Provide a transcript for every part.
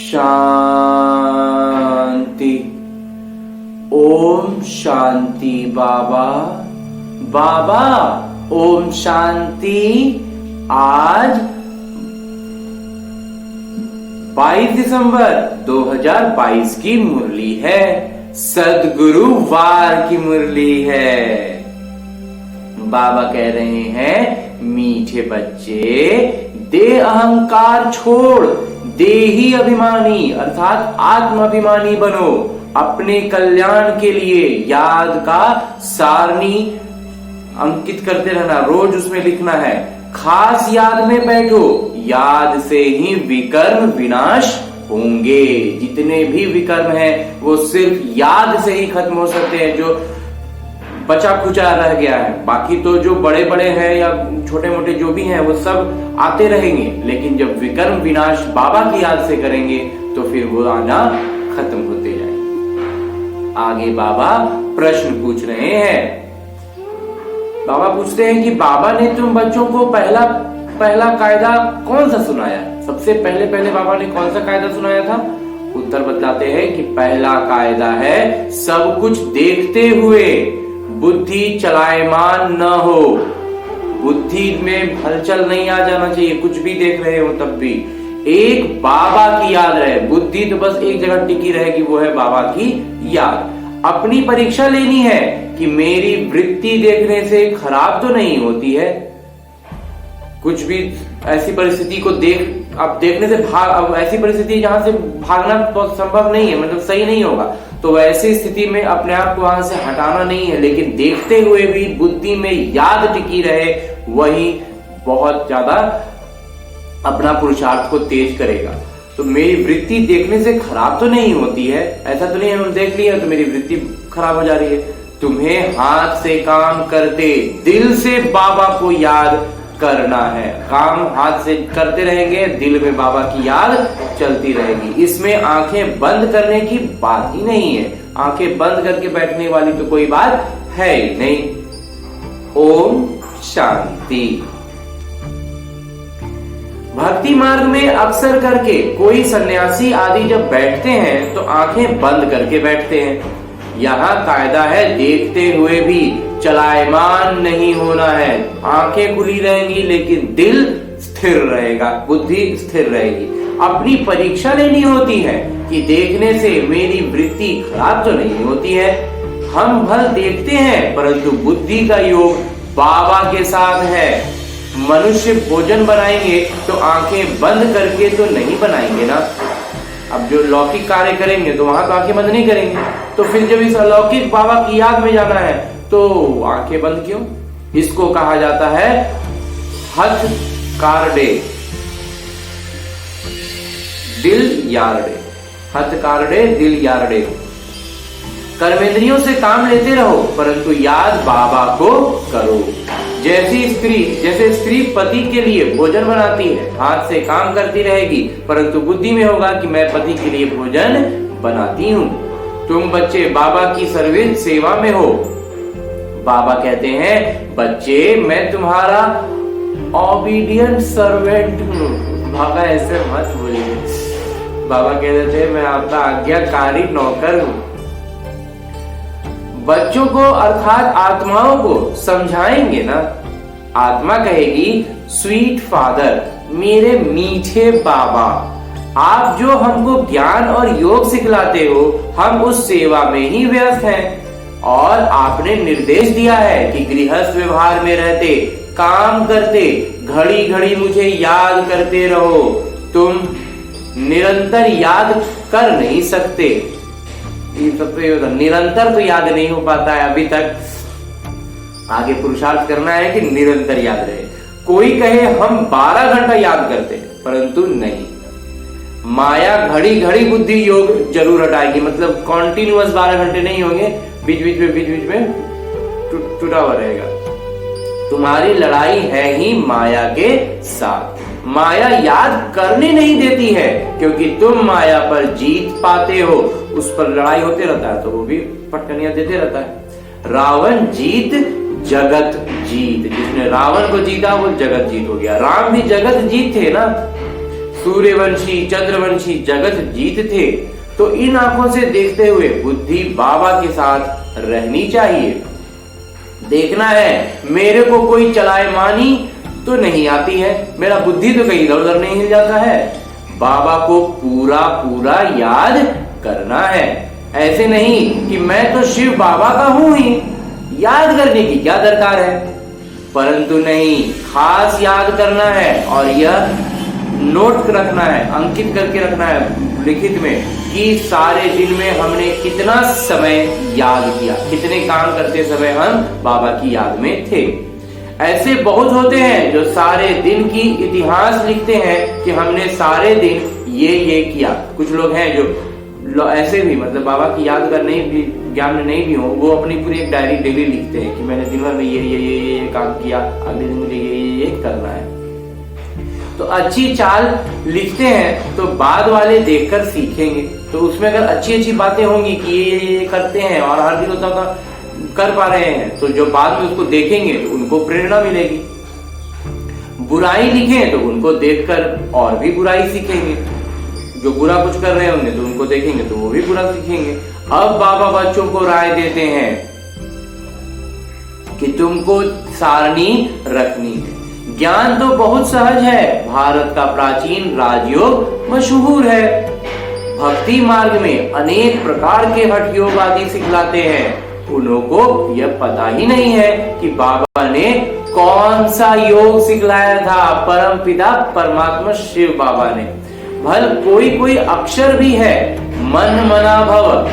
शांति। ओम शांति। बाबा बाबा ओम शांति। आज 22 दिसंबर 2022 की मुरली है, सद्गुरुवार की मुरली है। बाबा कह रहे हैं, मीठे बच्चे, दे अहंकार छोड़, देही अभिमानी अर्थात आत्म अभिमानी बनो। अपने कल्याण के लिए याद का सारणी अंकित करते रहना, रोज उसमें लिखना है। खास याद में बैठो, याद से ही विकर्म विनाश होंगे। जितने भी विकर्म हैं वो सिर्फ याद से ही खत्म हो सकते हैं, जो बचा खुचा रह गया है। बाकी तो जो बड़े बड़े हैं या छोटे मोटे जो भी हैं वो सब आते रहेंगे, लेकिन जब विकर्म विनाश बाबा की याद से करेंगे तो फिर वो आना खत्म होते जाएंगे। आगे बाबा प्रश्न पूछ रहे हैं। बाबा पूछते हैं कि बाबा ने तुम बच्चों को पहला कायदा कौन सा सुनाया? सबसे पहले बाबा ने कौन सा कायदा सुनाया था? उत्तर बतलाते हैं कि पहला कायदा है, सब कुछ देखते हुए बुद्धि चलायमान न हो। बुद्धि में हलचल नहीं आ जाना चाहिए, कुछ भी देख रहे हो तब भी एक बाबा की याद रहे। बुद्धि तो बस एक जगह टिकी रहेगी, वो है बाबा की याद। अपनी परीक्षा लेनी है कि मेरी वृत्ति देखने से खराब तो नहीं होती है। कुछ भी ऐसी परिस्थिति को अब देखने से अब ऐसी परिस्थिति जहां से भागना बहुत संभव नहीं है, मतलब सही नहीं होगा, तो वैसी स्थिति में अपने आप को वहां से हटाना नहीं है, लेकिन देखते हुए भी बुद्धि में याद टिकी रहे, वही बहुत ज्यादा अपना पुरुषार्थ को तेज करेगा। तो मेरी वृत्ति देखने से खराब तो नहीं होती है, ऐसा तो नहीं है देख लिया तो मेरी वृत्ति खराब हो जा रही है। तुम्हें हाथ से काम करते दिल से बाबा को याद करना है। काम हाथ से करते रहेंगे, दिल में बाबा की याद चलती रहेगी। इसमें आंखें बंद करने की बात ही नहीं है, आंखें बंद करके बैठने वाली तो कोई बात है ही नहीं। ओम शांति। भक्ति मार्ग में अक्सर करके कोई सन्यासी आदि जब बैठते हैं तो आंखें बंद करके बैठते हैं। यहाँ कायदा है, देखते हुए भी चलायमान नहीं होना है। आंखें खुली रहेंगी लेकिन दिल स्थिर रहेगा, बुद्धि स्थिर रहेगी। अपनी परीक्षा लेनी होती है कि देखने से मेरी वृत्ति खराब तो नहीं होती है। हम भल देखते हैं परंतु बुद्धि का योग बाबा के साथ है। मनुष्य भोजन बनाएंगे तो आंखें बंद करके तो नहीं बनाएंगे ना। अब जो लौकिक कार्य करेंगे तो वहां तो आंखें बंद नहीं करेंगे, तो फिर जब इस अलौकिक बाबा की याद में जाना है तो आंखें बंद क्यों? इसको कहा जाता है हथ कारडे, दिल यारडे। हथ कारडे दिल यारडे। कर्मेंद्रियों से काम लेते रहो परंतु याद बाबा को करो। जैसे स्त्री पति के लिए भोजन बनाती है, हाथ से काम करती रहेगी परंतु बुद्धि में होगा कि मैं पति के लिए भोजन बनाती हूँ। तुम बच्चे बाबा की सर्विस सेवा में हो। बाबा कहते हैं, बच्चे मैं तुम्हारा ओबीडियंट सर्वेंट हूँ। बाबा ऐसे मत बोलिए, बाबा कहते थे मैं आपका आज्ञाकारी नौकर हूँ। बच्चों को अर्थात आत्माओं को समझाएंगे ना। आत्मा कहेगी, स्वीट फादर, मेरे मीठे बाबा, आप जो हमको ज्ञान और योग सिखलाते हो, हम उस सेवा में ही व्यस्त हैं। और आपने निर्देश दिया है कि गृहस्थ व्यवहार में रहते, काम करते, घड़ी घड़ी मुझे याद करते रहो। तुम निरंतर याद कर नहीं सकते, निरंतर तो याद नहीं हो पाता है अभी तक। आगे पुरुषार्थ करना है कि निरंतर याद रहे। कोई कहे हम 12 घंटा याद करते हैं, परंतु नहीं। माया घड़ी घड़ी बुद्धि योग जरूर हटाएगी, मतलब कॉन्टिन्यूअस 12 घंटे नहीं होंगे, बीच बीच में टूटा हुआ रहेगा। तुम्हारी लड़ाई है ही माया के साथ। माया याद करने नहीं देती है क्योंकि तुम माया पर जीत पाते हो। उस पर लड़ाई होते रहता है तो वो भी पटकनियां देते रहता है। रावण जीत जगत जीत, जिसने रावण को जीता वो जगत जीत हो गया। राम भी जगत जीत थे ना। सूर्यवंशी चंद्रवंशी जगत जीत थे, तो इन आंखों से देखते हुए बुद्धि बाबा के साथ रहनी चाहिए। देखना है मेरे को कोई चलायमानी तो नहीं आती है, मेरा बुद्धि तो कहीं इधर उधर नहीं हिल जाता है। बाबा को पूरा पूरा याद करना है। ऐसे नहीं कि मैं तो शिव बाबा का हूं ही, याद करने की क्या दरकार है। परंतु नहीं, खास याद करना है और यह नोट रखना है, अंकित करके रखना है लिखित में कि सारे दिन में हमने कितना समय याद किया, कितने काम करते समय हम बाबा की याद में थे। ऐसे बहुत होते हैं जो सारे दिन की इतिहास लिखते हैं कि हमने सारे दिन ये किया। कुछ लोग हैं जो ऐसे भी मतलब बाबा की याद कर नहीं भी, ज्ञान में नहीं भी हो, वो अपनी पूरी एक डायरी डेली लिखते हैं कि मैंने दिन भर में ये काम किया, अगले दिन मुझे ये करना है। तो अच्छी चाल लिखते हैं तो बाद वाले देखकर सीखेंगे। तो उसमें अगर अच्छी अच्छी बातें होंगी कि ये करते हैं और हर दिन उतना कर पा रहे हैं, तो जो बाद में उसको देखेंगे तो उनको प्रेरणा मिलेगी। बुराई लिखें तो उनको देखकर और भी बुराई सीखेंगे। जो बुरा कुछ कर रहे होंगे तो उनको देखेंगे तो वो भी बुरा सीखेंगे। अब बाबा बच्चों को राय देते हैं कि तुमको सारणी रखनी है। ज्ञान तो बहुत सहज है, भारत का प्राचीन राजयोग मशहूर है। भक्ति मार्ग में अनेक प्रकार के हठ योग आदि सिखलाते हैं। उनको यह पता ही नहीं है कि बाबा ने कौन सा योग सिखलाया था। परम पिता परमात्मा शिव बाबा ने भल कोई अक्षर भी है। मन मना भव,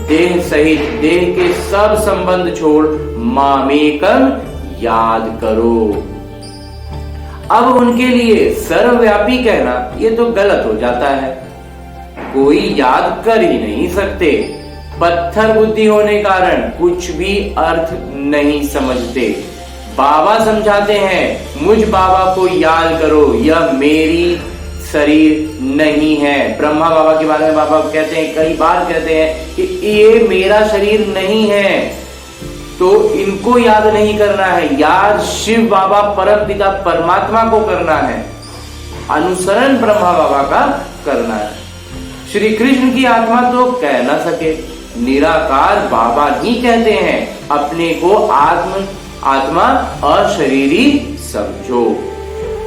देह सहित देह के सब संबंध छोड़ मामेकम याद करो। अब उनके लिए सर्वव्यापी कहना ये तो गलत हो जाता है। कोई याद कर ही नहीं सकते। पत्थर बुद्धि होने कारण कुछ भी अर्थ नहीं समझते। बाबा समझाते हैं मुझ बाबा को याद करो, यह मेरी शरीर नहीं है। ब्रह्मा बाबा के बारे में बाबा कहते हैं, कई बार कहते हैं कि ये मेरा शरीर नहीं है। तो इनको याद नहीं करना है, याद शिव बाबा परम पिता परमात्मा को करना है। अनुसरण ब्रह्मा बाबा का करना है। श्री कृष्ण की आत्मा तो कह ना सके, निराकार बाबा ही कहते हैं। अपने को आत्मा अशरीरी समझो।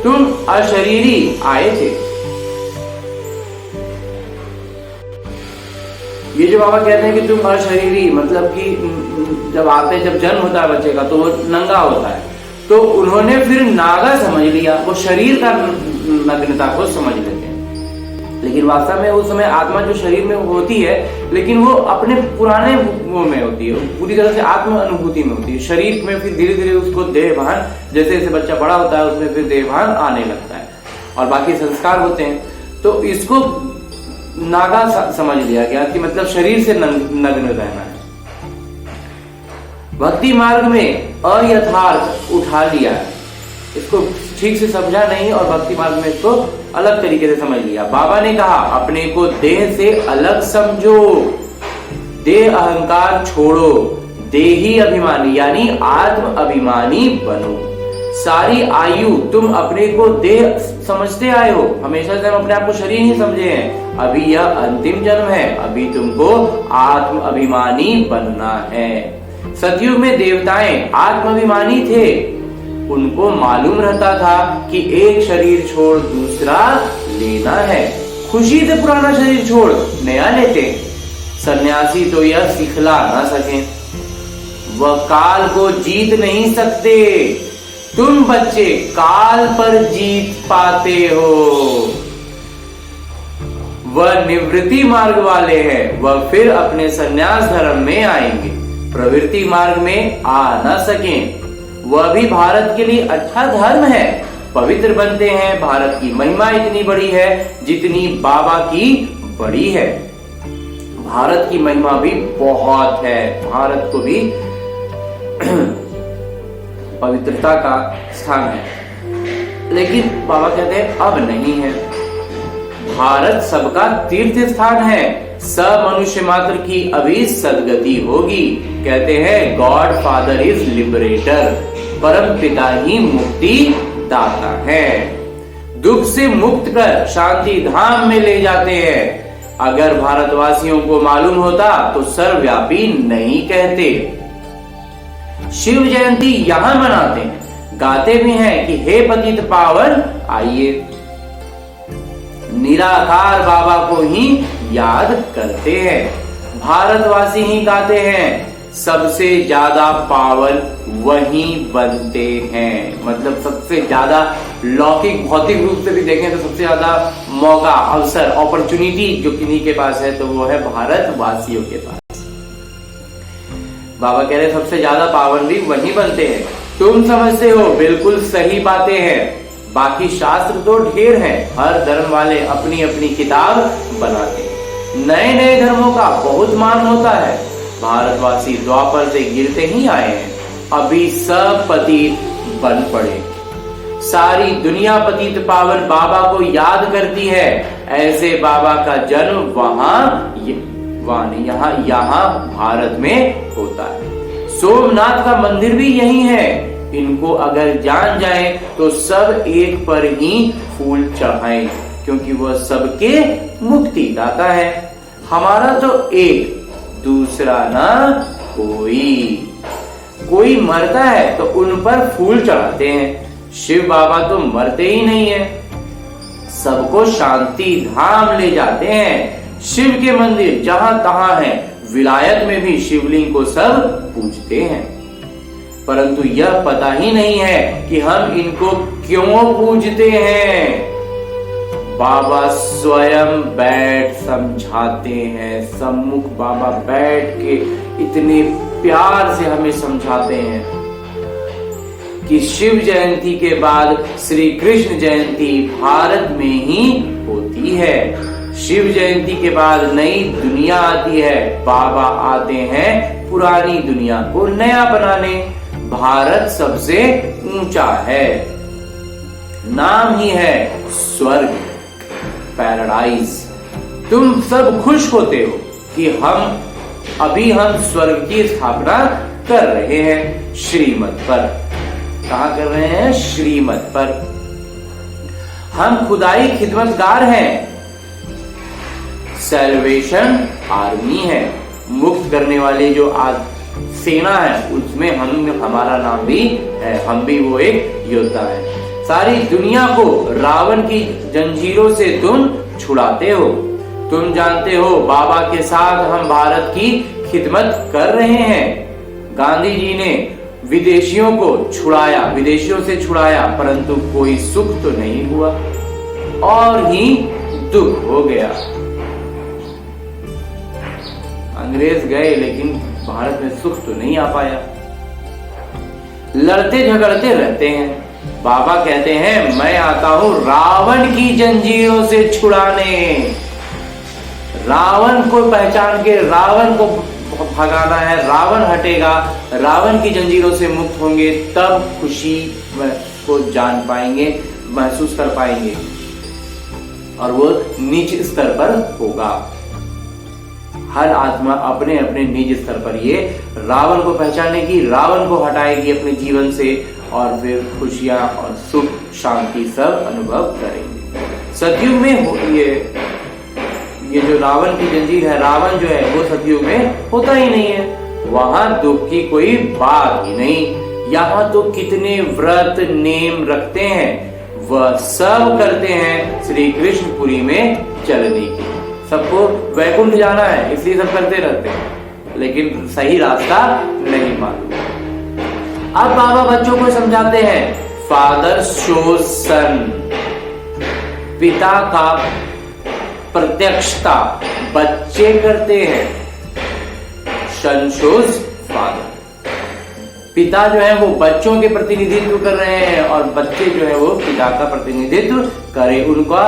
तुम अशरीरी आए थे। ये जो बाबा कहते हैं कि तुम अशरीरी, मतलब कि जब जन्म होता है बच्चे का तो वो नंगा होता है, तो उन्होंने फिर नागा समझ लिया, वो शरीर का नग्नता को समझ लेते हैं। लेकिन वास्तव में उस समय आत्मा जो शरीर में होती है, लेकिन वो अपने पुराने वो में होती है, पूरी तरह से आत्म अनुभूति में होती है। शरीर में फिर धीरे धीरे उसको देह भान, जैसे जैसे बच्चा बड़ा होता है उसमें फिर देह भान आने लगता है और बाकी संस्कार होते हैं। तो इसको नागा समझ लिया गया कि मतलब शरीर से नग्न रहना है। भक्ति मार्ग में अयथार्थ उठा लिया, इसको ठीक से समझा नहीं और भक्ति मार्ग में इसको अलग तरीके से समझ लिया। बाबा ने कहा अपने को देह से अलग समझो, देह अहंकार छोड़ो, देही अभिमानी यानी आत्म अभिमानी बनो। सारी आयु तुम अपने को देह समझते आए हो, हमेशा से हम अपने आप को शरीर ही समझे हैं। अभी यह अंतिम जन्म है, अभी तुमको आत्म अभिमानी बनना है। सतयुग में देवताएं आत्माभिमानी थे, उनको मालूम रहता था कि एक शरीर छोड़ दूसरा लेना है। खुशी से पुराना शरीर छोड़ नया लेते। सन्यासी तो यह सिखला ना सके, वह काल को जीत नहीं सकते। तुम बच्चे काल पर जीत पाते हो। वह निवृत्ति मार्ग वाले हैं, वह फिर अपने सन्यास धर्म में आएंगे, प्रवृत्ति मार्ग में आ न सकें। वह भी भारत के लिए अच्छा धर्म है, पवित्र बनते हैं। भारत की महिमा इतनी बड़ी है जितनी बाबा की बड़ी है। भारत की महिमा भी बहुत है, भारत को भी पवित्रता का स्थान है। लेकिन बाबा कहते हैं अब नहीं है। भारत सबका तीर्थ स्थान है, सब मनुष्य मात्र की अभी सदगति होगी। कहते हैं गॉड फादर इज लिबरेटर, परम पिता ही मुक्ति दाता है। दुख से मुक्त कर शांति धाम में ले जाते हैं। अगर भारतवासियों को मालूम होता तो सर्वव्यापी नहीं कहते। शिव जयंती यहां मनाते हैं, गाते भी हैं कि हे पतित पावन आइए। निराकार बाबा को ही याद करते हैं। भारतवासी ही गाते हैं, सबसे ज्यादा पावन वही बनते हैं। मतलब सबसे ज्यादा लौकिक भौतिक रूप से भी देखें तो सबसे ज्यादा मौका, अवसर, अपॉर्चुनिटी जो किन्हीं के पास है तो वो है भारतवासियों के पास। बाबा कह रहे सबसे ज्यादा पावन भी वही बनते हैं। तुम समझते हो, बिल्कुल सही बातें हैं। बाकी शास्त्र तो ढेर हैं, हर धर्म वाले अपनी अपनी किताब बनाते हैं। नए नए धर्मों का बहुत मान होता है। भारतवासी द्वापर से गिरते ही आए हैं, अभी सब पतित बन पड़े। सारी दुनिया पतित पावन बाबा को याद करती है। ऐसे बाबा का जन्म यहाँ भारत में होता है। सोमनाथ का मंदिर भी यही है। इनको अगर जान जाए तो सब एक पर ही फूल चढ़ाएं, क्योंकि वह सबके मुक्ति दाता है। हमारा तो एक, दूसरा ना कोई मरता है तो उन पर फूल चढ़ाते हैं। शिव बाबा तो मरते ही नहीं है, सबको शांति धाम ले जाते हैं। शिव के मंदिर जहां तहां हैं, विलायत में भी शिवलिंग को सब पूजते हैं। परंतु यह पता ही नहीं है कि हम इनको क्यों पूजते हैं। बाबा स्वयं बैठ समझाते हैं, सम्मुख बाबा बैठ के इतने प्यार से हमें समझाते हैं कि शिव जयंती के बाद श्री कृष्ण जयंती भारत में ही होती है। शिव जयंती के बाद नई दुनिया आती है। बाबा आते हैं पुरानी दुनिया को नया बनाने। भारत सबसे ऊंचा है, नाम ही है स्वर्ग, पैराडाइज। तुम सब खुश होते हो कि हम स्वर्ग की स्थापना कर रहे हैं श्रीमत पर। कहां कर रहे हैं? श्रीमत पर। हम खुदाई खिदमतगार हैं, सैल्वेशन आर्मी है। मुक्त करने वाले जो सेना है उसमें हमारा नाम भी है, हम भी वो एक योद्धा है। सारी दुनिया को रावण की जंजीरों से तुम छुड़ाते हो। तुम जानते हो बाबा के साथ हम भारत की खिदमत कर रहे हैं। गांधी जी ने विदेशियों से छुड़ाया, परंतु कोई सुख तो नहीं हुआ और ही दुख हो गया। अंग्रेज गए लेकिन भारत में सुख तो नहीं आ पाया। लड़ते झगड़ते रहते हैं। बाबा कहते हैं मैं आता हूं रावण की जंजीरों से छुड़ाने। रावण को पहचान के रावण को भगाना है। रावण हटेगा, रावण की जंजीरों से मुक्त होंगे, तब खुशी को जान पाएंगे, महसूस कर पाएंगे और वो निज स्तर पर होगा। हर आत्मा अपने अपने निज स्तर पर ये रावण को पहचानेगी, रावण को हटाएगी अपने जीवन से और फिर खुशियां और सुख शांति सब अनुभव करेंगे। सतयुग में ये जो रावण की जंजीर है, रावण जो है वो सतयुग में होता ही नहीं है। वहां दुख की कोई बात ही नहीं। यहाँ तो कितने व्रत नेम रखते हैं, वह सब करते हैं श्री कृष्णपुरी में चलने की। सबको वैकुंठ जाना है इसलिए सब करते रहते हैं, लेकिन सही रास्ता नहीं मालूम। अब बाबा बच्चों को समझाते हैं, फादर शोज सन, पिता का प्रत्यक्षता बच्चे करते हैं। सन शोज फादर, पिता जो है वो बच्चों के प्रतिनिधित्व कर रहे हैं और बच्चे जो है वो पिता का प्रतिनिधित्व करें, उनका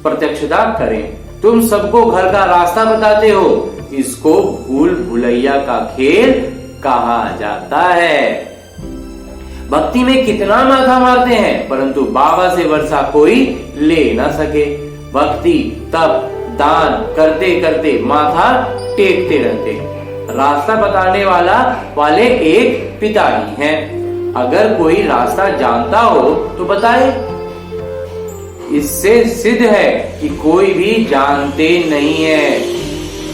प्रत्यक्षता करें। तुम सबको घर का रास्ता बताते हो, इसको भूल भुलैया का खेल कहा जाता है। भक्ति में कितना माथा मारते हैं, परंतु बाबा से वर्षा कोई ले ना सके। भक्ति तप दान करते करते माथा टेकते रहते। रास्ता बताने वाले एक पिता ही हैं। अगर कोई रास्ता जानता हो तो बताए, इससे सिद्ध है कि कोई भी जानते नहीं है,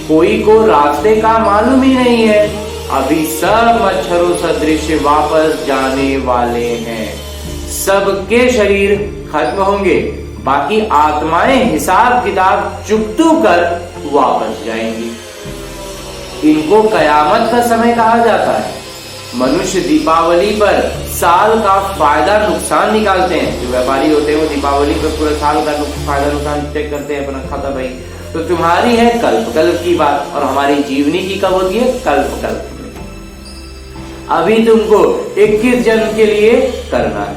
कोई को रास्ते का मालूम ही नहीं है। अभी सब मच्छरों सदृश वापस जाने वाले हैं। सबके शरीर खत्म होंगे, बाकी आत्माएं हिसाब किताब चुकतू कर वापस जाएंगी। इनको कयामत का समय कहा जाता है। मनुष्य दीपावली पर साल का फायदा नुकसान निकालते हैं। जो व्यापारी होते हैं वो दीपावली पर पूरे साल का फायदा नुकसान चेक करते हैं अपना खाता भाई। तो तुम्हारी है कल्प कल्प की बात, और हमारी जीवनी की कब होती है? कल्प कल्प में। अभी तुमको 21 जन्म के लिए करना है।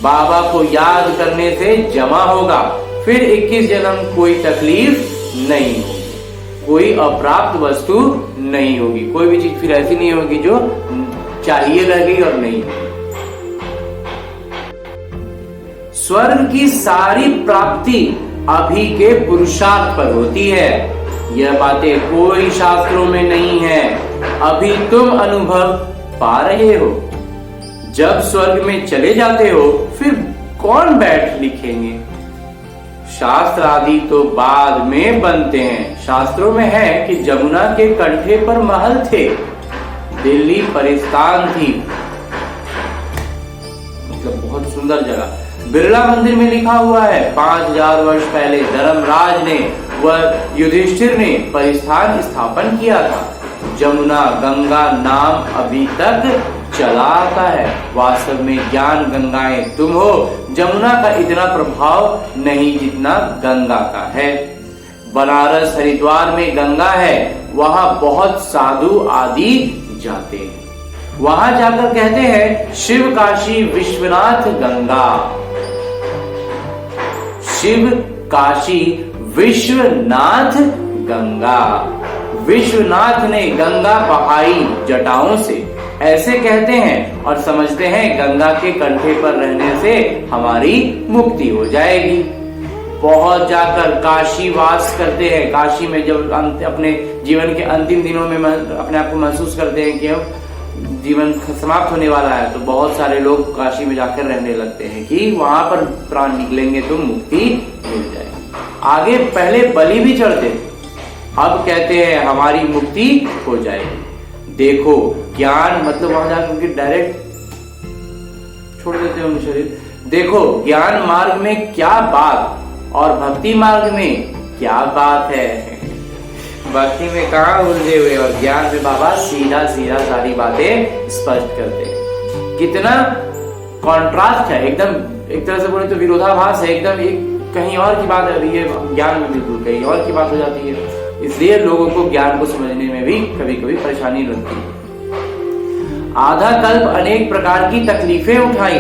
बाबा को याद करने से जमा होगा, फिर 21 जन्म कोई तकलीफ नहीं होगी, कोई अप्राप्त वस्तु नहीं होगी, कोई भी चीज फिर ऐसी नहीं होगी जो चाहिए रह गई और नहीं होगी। स्वर्ग की सारी प्राप्ति अभी के पुरुषार्थ पर होती है। यह बातें कोई शास्त्रों में नहीं है, अभी तुम अनुभव पा रहे हो। जब स्वर्ग में चले जाते हो फिर कौन बैठ लिखेंगे? शास्त्र आदि तो बाद में बनते हैं। शास्त्रों में है कि जमुना के कंठे पर महल थे, दिल्ली परिस्तान थी, मतलब बहुत सुंदर जगह। बिरला मंदिर में लिखा हुआ है 5000 वर्ष पहले धर्मराज ने व युधिष्ठिर ने परिस्थान स्थापन किया था। जमुना गंगा नाम अभी तक चला आता है। वास्तव में ज्ञान गंगाएं तुम हो। जमुना का इतना प्रभाव नहीं जितना गंगा का है। बनारस हरिद्वार में गंगा है, वहां बहुत साधु आदि जाते हैं। वहां जाकर कहते हैं शिव काशी विश्वनाथ गंगा। शिव काशी विश्वनाथ गंगा। विश्वनाथ ने गंगा बहाई जटाओं से, ऐसे कहते हैं और समझते हैं गंगा के कंठे पर रहने से हमारी मुक्ति हो जाएगी। बहुत जाकर काशी वास करते हैं। काशी में जब अपने जीवन के अंतिम दिनों में अपने आप को महसूस करते हैं कि अब जीवन समाप्त होने वाला है, तो बहुत सारे लोग काशी में जाकर रहने लगते हैं कि वहां पर प्राण निकलेंगे तो मुक्ति मिल जाएगी। आगे पहले बलि भी चढ़ते, अब कहते हैं हमारी मुक्ति हो जाएगी। देखो ज्ञान मतलब वहां जाकर डायरेक्ट छोड़ देते हैं शरीर। देखो ज्ञान मार्ग में क्या बात और भक्ति मार्ग में क्या बात है। भक्ति में कहाँ उलझे हुए और ज्ञान में बाबा सीधा सीधा सारी बातें स्पष्ट करते हैं। कितना कॉन्ट्रास्ट है, एकदम एक तरह से बोले तो विरोधाभास है। एकदम एक कहीं और की बात है, ये ज्ञान में बिल्कुल कहीं और की बात हो जाती है। इसलिए लोगों को ज्ञान को समझने में भी कभी कभी परेशानी लगती है। आधा कल्प अनेक प्रकार की तकलीफें उठाई,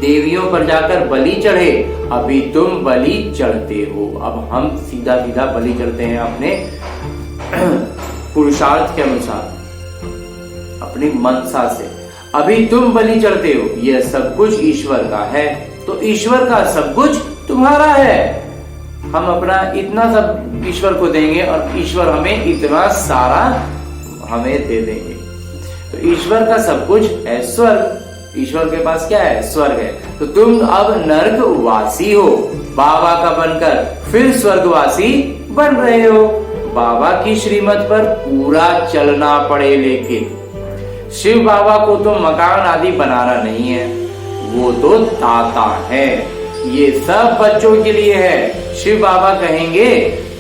देवियों पर जाकर बलि चढ़े, अभी तुम बलि चढ़ते हो। अब हम सीधा सीधा बलि चढ़ते हैं अपने पुरुषार्थ के अनुसार, अपनी मनसा से। अभी तुम बलि चढ़ते हो, यह सब कुछ ईश्वर का है, तो ईश्वर का सब कुछ तुम्हारा है। हम अपना इतना सब ईश्वर को देंगे और ईश्वर हमें इतना सारा हमें दे देंगे। तो ईश्वर का सब कुछ है स्वर्ग। ईश्वर के पास क्या है? स्वर्ग है। तो तुम अब नर्कवासी हो, बाबा का बनकर फिर स्वर्गवासी बन रहे हो। बाबा की श्रीमत पर पूरा चलना पड़े, लेकिन शिव बाबा को तो मकान आदि बनाना नहीं है, वो तो दाता है। ये सब बच्चों के लिए है। शिव बाबा कहेंगे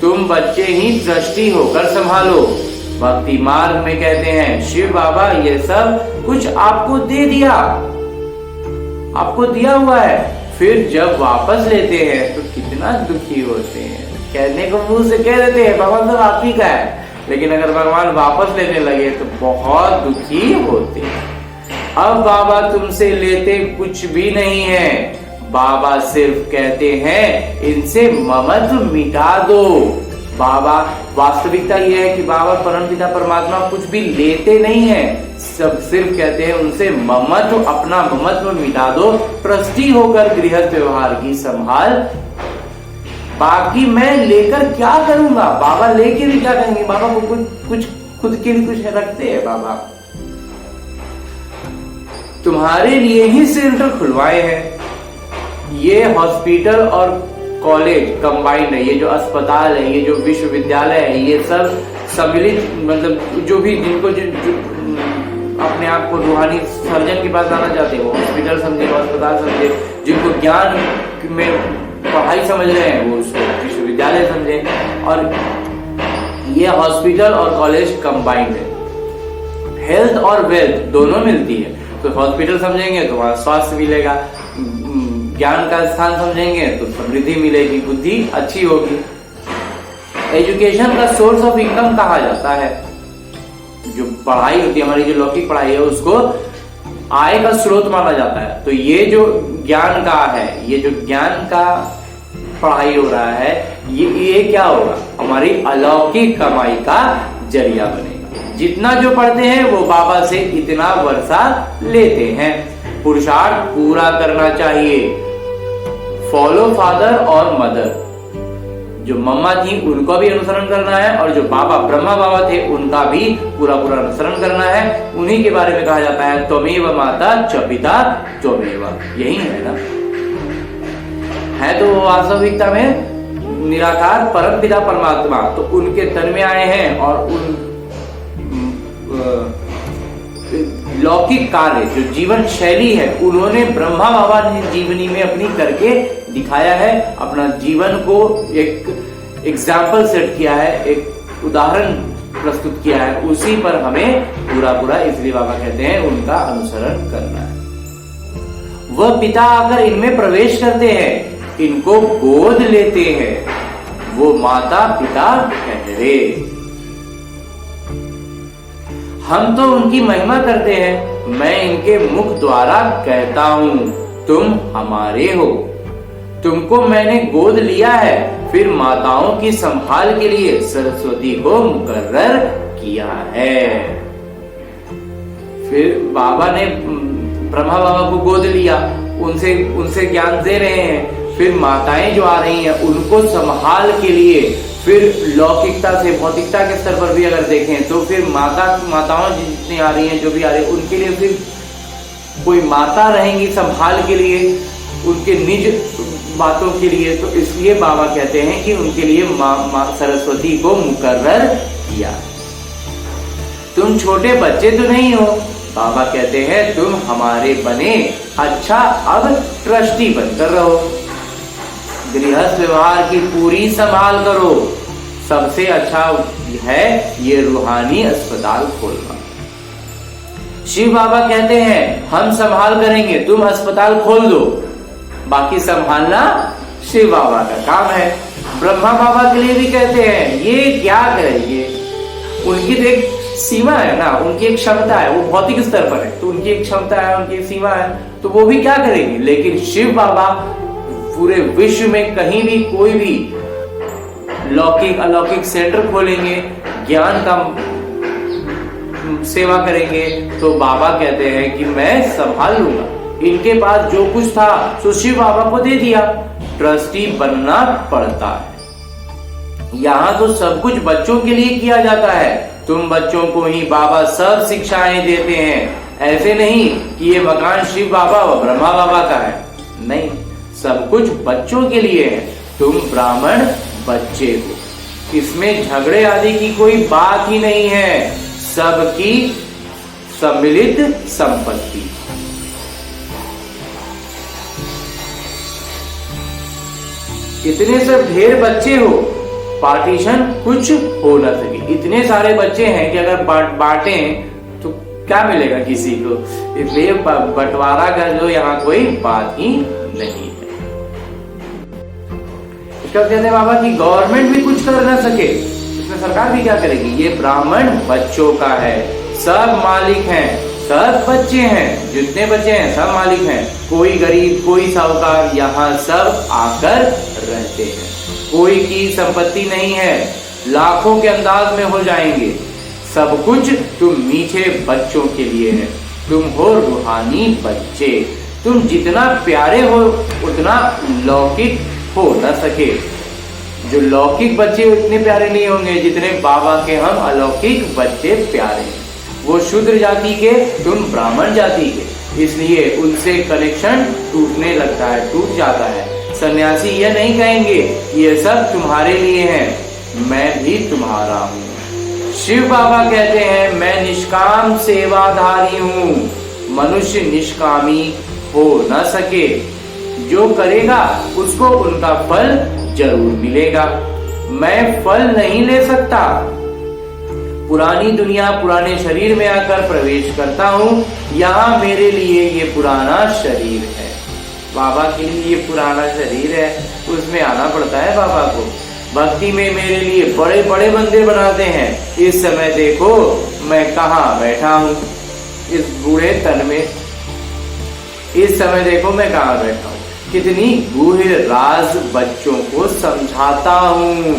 तुम बच्चे ही दृष्टि होकर संभालो। भक्ति मार्ग में कहते हैं शिव बाबा ये सब कुछ आपको दे दिया, आपको दिया हुआ है। फिर जब वापस लेते हैं तो कितना दुखी होते हैं। कहने को मुंह से कह देते हैं बाबा सब आप ही का है, लेकिन अगर भगवान वापस लेने लगे तो बहुत दुखी होते हैं। अब बाबा तुमसे लेते कुछ भी नहीं है। बाबा सिर्फ कहते हैं इनसे ममत्व मिटा दो। बाबा वास्तविकता यह है कि बाबा परमपिता परमात्मा कुछ भी लेते नहीं है, सब सिर्फ कहते हैं उनसे ममत्व, अपना ममत्व मिटा दो, ट्रस्टी होकर गृहस्थ व्यवहार की संभाल। बाकी मैं लेकर क्या करूंगा? बाबा लेके भी क्या करेंगे? बाबा को कुछ खुद के लिए कुछ रखते हैं। बाबा तुम्हारे लिए ही सेंटर खुलवाए हैं। ये हॉस्पिटल और कॉलेज कंबाइंड है, ये जो अस्पताल है, ये जो विश्वविद्यालय है, ये सब सम्मिलित, मतलब जो भी जिनको जो अपने आप को रूहानी सर्जन के पास जाना चाहते हो, हॉस्पिटल समझे, अस्पताल समझे, जिनको ज्ञान में पढ़ाई समझ रहे हैं वो उसको विश्वविद्यालय समझे। और ये हॉस्पिटल और कॉलेज कंबाइंड है, हेल्थ और वेल्थ दोनों मिलती है। तो हॉस्पिटल समझेंगे तो वहां स्वास्थ्य मिलेगा, ज्ञान का स्थान समझेंगे तो समृद्धि मिलेगी, बुद्धि अच्छी होगी। एजुकेशन का सोर्स ऑफ इनकम कहा जाता है, जो पढ़ाई होती है हमारी, जो लौकिक पढ़ाई है, उसको आय का स्रोत माना जाता है। तो ये जो ज्ञान का है, ये जो ज्ञान का पढ़ाई हो रहा है, ये क्या होगा, हमारी अलौकिक कमाई का जरिया बनेगा। जितना जो पढ़ते हैं वो बाबा से इतना वर्षा लेते हैं। पुरुषार्थ पूरा करना चाहिए, फॉलो फादर और मदर। जो मम्मा थी उनका भी अनुसरण करना है, और जो बाबा ब्रह्मा बाबा थे उनका भी पूरा पूरा अनुसरण करना है। उन्हीं के बारे में कहा जाता है त्वमेव माता च पिता त्वमेव, यही है ना, है तो वास्तविकता में निराकार परम पिता परमात्मा, तो उनके तन में आए हैं और उन लौकिक कार्य जो जीवन शैली है उन्होंने ब्रह्मा बाबा ने जीवनी में अपनी करके दिखाया है, अपना जीवन को एक एग्जाम्पल सेट किया है, एक उदाहरण प्रस्तुत किया है, उसी पर हमें पूरा पूरा, इसलिए बाबा कहते हैं उनका अनुसरण करना है। वह पिता आकर इनमें प्रवेश करते हैं, इनको गोद लेते हैं, वो माता पिता ठहरे। हम तो उनकी महिमा करते हैं, मैं इनके मुख द्वारा कहता हूं तुम हमारे हो। तुमको मैंने गोद लिया है, फिर माताओं की संभाल के लिए सरस्वती को मुकर्रर किया है। फिर बाबा ने ब्रह्मा बाबा को गोद लिया, उनसे ज्ञान दे रहे हैं। फिर माताएं जो आ रही हैं उनको संभाल के लिए, फिर लौकिकता से भौतिकता के स्तर पर भी अगर देखें तो फिर माताओं जितनी आ रही हैं, जो भी आ रही है, उनके लिए फिर कोई माता रहेंगी संभाल के लिए, उनके निज बातों के लिए। तो इसलिए बाबा कहते हैं कि उनके लिए माँ सरस्वती को मुकर्रर किया। तुम छोटे बच्चे तो नहीं हो, बाबा कहते हैं तुम हमारे बने, अच्छा अब ट्रस्टी बनकर रहो, गृहस्थ व्यवहार की पूरी संभाल करो। सबसे अच्छा है ये रूहानी अस्पताल खोलना। शिव बाबा कहते हैं हम संभाल करेंगे, तुम अस्पताल खोल दो, बाकी संभालना शिव बाबा का काम है। ब्रह्मा बाबा के लिए भी कहते हैं ये क्या करेंगे, उनकी तो एक सीमा है ना, उनकी एक क्षमता है, वो भौतिक स्तर पर है, तो उनकी एक क्षमता है, उनकी एक सीमा है, तो वो भी क्या करेंगे। लेकिन शिव बाबा पूरे विश्व में कहीं भी कोई भी लौकिक अलौकिक सेंटर खोलेंगे, ज्ञान का सेवा करेंगे, तो बाबा कहते हैं कि मैं संभाल लूंगा। इनके पास जो कुछ था तो शिव बाबा को दे दिया, ट्रस्टी बनना पड़ता है। यहाँ तो सब कुछ बच्चों के लिए किया जाता है, तुम बच्चों को ही बाबा सब शिक्षाएं देते हैं। ऐसे नहीं कि ये मकान शिव बाबा व ब्रह्मा बाबा का है, नहीं, सब कुछ बच्चों के लिए है, तुम ब्राह्मण बच्चे हो। इसमें झगड़े आदि की कोई बात ही नहीं है, सबकी सम्मिलित संपत्ति। इतने सब ढेर बच्चे हो, पार्टीशन कुछ हो न सके। इतने सारे बच्चे हैं कि अगर बांटे तो क्या मिलेगा किसी को, इसलिए बंटवारा का जो यहाँ कोई बात ही नहीं है। इसका कहते हैं बाबा कि गवर्नमेंट भी कुछ कर ना सके, इसमें सरकार भी क्या करेगी, ये ब्राह्मण बच्चों का है, सब मालिक हैं, सब बच्चे हैं, जितने बच्चे हैं सब मालिक हैं, कोई गरीब कोई साहूकार, यहाँ सब आकर रहते हैं, कोई की संपत्ति नहीं है, लाखों के अंदाज में हो जाएंगे। सब कुछ तुम मीठे बच्चों के लिए है, तुम हो रूहानी बच्चे, तुम जितना प्यारे हो उतना लौकिक हो न सके। जो लौकिक बच्चे उतने प्यारे नहीं होंगे जितने बाबा के हम अलौकिक बच्चे प्यारे हैं। वो शूद्र जाति के, तुम ब्राह्मण जाति के, इसलिए उनसे कनेक्शन टूटने लगता है, टूट जाता है। सन्यासी यह नहीं कहेंगे ये सब तुम्हारे लिए है, मैं भी तुम्हारा हूँ। शिव बाबा कहते हैं मैं निष्काम सेवाधारी हूँ, मनुष्य निष्कामी हो न सके, जो करेगा उसको उनका फल जरूर मिलेगा। मैं फल नहीं ले सकता, पुरानी दुनिया पुराने शरीर में आकर प्रवेश करता हूँ, यहाँ मेरे लिए ये पुराना शरीर है। बाबा के लिए ये पुराना शरीर है, उसमें आना पड़ता है बाबा को। भक्ति में मेरे लिए बड़े बड़े मंदिर बनाते हैं, इस समय देखो मैं कहाँ बैठा हूँ, इस बूढ़े तन में। इस समय देखो मैं कहाँ बैठा हूँ, कितनी गूढ़ राज बच्चों को समझाता हूँ।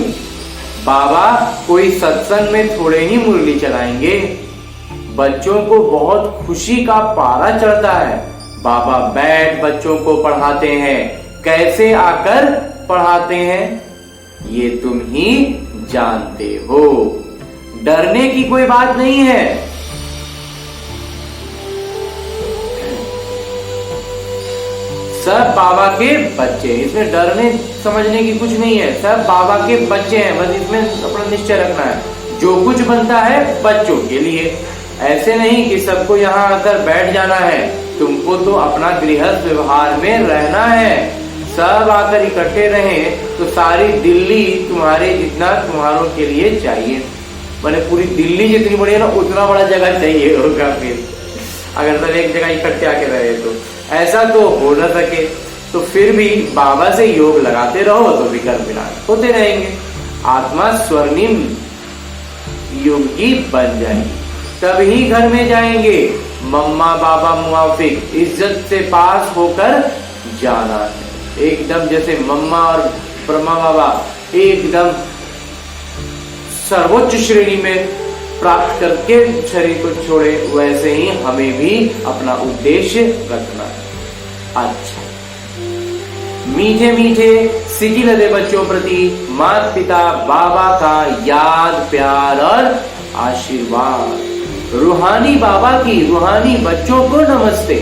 बाबा कोई सत्संग में थोड़े ही मुरली चलाएंगे, बच्चों को बहुत खुशी का पारा चढ़ता है। बाबा बैठ बच्चों को पढ़ाते हैं, कैसे आकर पढ़ाते हैं ये तुम ही जानते हो। डरने की कोई बात नहीं है, सब बाबा के बच्चे, इसमें डरने समझने की कुछ नहीं है, सब बाबा के बच्चे हैं, बस इसमें अपना निश्चय रखना है। जो कुछ बनता है बच्चों के लिए, ऐसे नहीं कि सबको यहाँ आकर बैठ जाना है, तुमको तो अपना गृहस्थ व्यवहार में रहना है। सब आकर इकट्ठे रहें तो सारी दिल्ली तुम्हारे जितना तुम्हारों के लिए चाहिए, मैंने पूरी दिल्ली जितनी बड़ी है ना उतना बड़ा जगह चाहिए होगा। फिर अगर सब एक जगह इकट्ठे आके रहे तो ऐसा तो हो न सके, तो फिर भी बाबा से योग लगाते रहो तो विकर्म विनाश होते रहेंगे, आत्मा स्वर्णिम योगी बन जाएगी, तभी घर में जाएंगे। मम्मा बाबा मुआफिक इज्जत से पास होकर जाना है, एकदम जैसे मम्मा और ब्रह्मा बाबा एकदम सर्वोच्च श्रेणी में प्राप्त करके शरीर को छोड़े, वैसे ही हमें भी अपना उद्देश्य रखना है। अच्छा, मीठे मीठे सिटी लदे बच्चों प्रति माता पिता बाबा का याद प्यार और आशीर्वाद। रूहानी बाबा की रूहानी बच्चों को नमस्ते।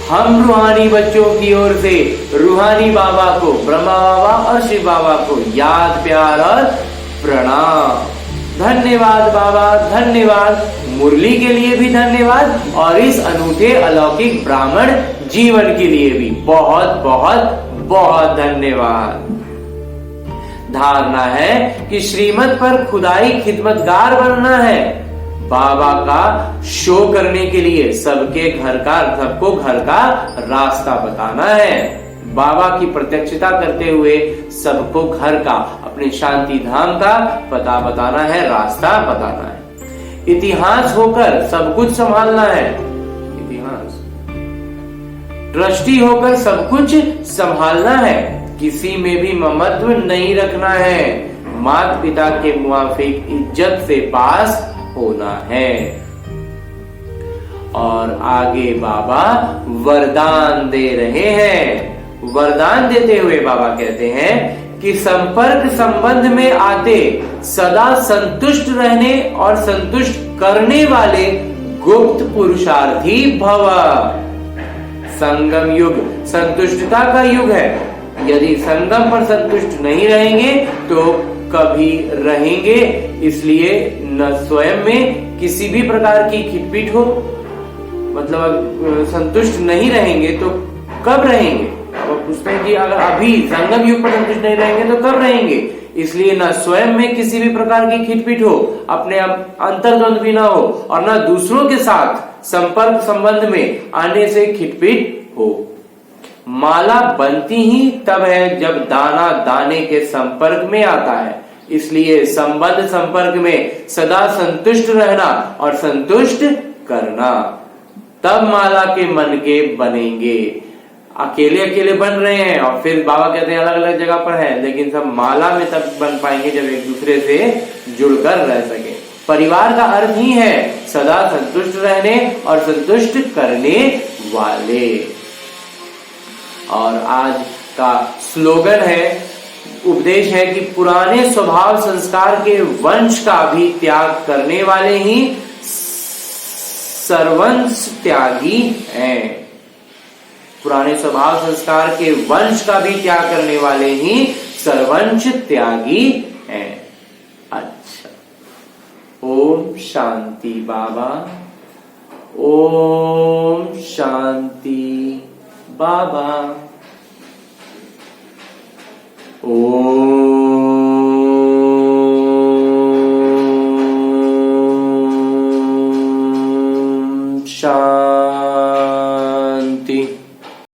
हम रूहानी बच्चों की ओर से रूहानी बाबा को, ब्रह्मा बाबा और शिव बाबा को याद प्यार और प्रणाम। धन्यवाद बाबा, धन्यवाद, मुरली के लिए भी धन्यवाद और इस अनूठे अलौकिक ब्राह्मण जीवन के लिए भी बहुत बहुत बहुत धन्यवाद। धारणा है कि श्रीमत पर खुदाई खिदमतगार बनना है, बाबा का शो करने के लिए सबको घर का रास्ता बताना है, बाबा की प्रत्यक्षता करते हुए सबको घर का, अपने शांति धाम का पता बताना है, रास्ता बताना है। इतिहास होकर सब कुछ संभालना है, इतिहास ट्रस्टी होकर सब कुछ संभालना है, किसी में भी ममत्व नहीं रखना है, माता पिता के मुआफिक इज्जत से पास होना है। और आगे बाबा वरदान दे रहे हैं। वरदान देते हुए बाबा कहते हैं कि संपर्क संबंध में आते सदा संतुष्ट रहने और संतुष्ट करने वाले गुप्त पुरुषार्थी भव। संगम युग संतुष्टता का युग है, यदि संगम पर संतुष्ट नहीं रहेंगे तो कभी रहेंगे, इसलिए न स्वयं में किसी भी प्रकार की खिटपिट हो, मतलब संतुष्ट नहीं रहेंगे तो कब रहेंगे। अब पूछते हैं कि अगर अभी संगम युग पर संतुष्ट नहीं रहेंगे तो कब रहेंगे, इसलिए ना स्वयं में किसी भी प्रकार की खिटपिट हो, अपने अंतर्द्वंद भी ना हो और ना दूसरों के साथ संपर्क संबंध में आने से खिटपिट हो। माला बनती ही तब है जब दाना दाने के संपर्क में आता है, इसलिए संबंध संपर्क में सदा संतुष्ट रहना और संतुष्ट करना, तब माला के मन के बनेंगे। अकेले अकेले बन रहे हैं और फिर बाबा कहते हैं अलग अलग जगह पर है, लेकिन सब माला में तब बन पाएंगे जब एक दूसरे से जुड़कर रह सके। परिवार का अर्थ ही है सदा संतुष्ट रहने और संतुष्ट करने वाले। और आज का स्लोगन है, उपदेश है कि पुराने स्वभाव संस्कार के वंश का भी त्याग करने वाले ही सर्वंश त्यागी हैं। पुराने स्वभाव संस्कार के वंश का भी त्याग करने वाले ही सर्वंश त्यागी हैं। अच्छा, ओम शांति बाबा, ओम शांति बाबा, ओम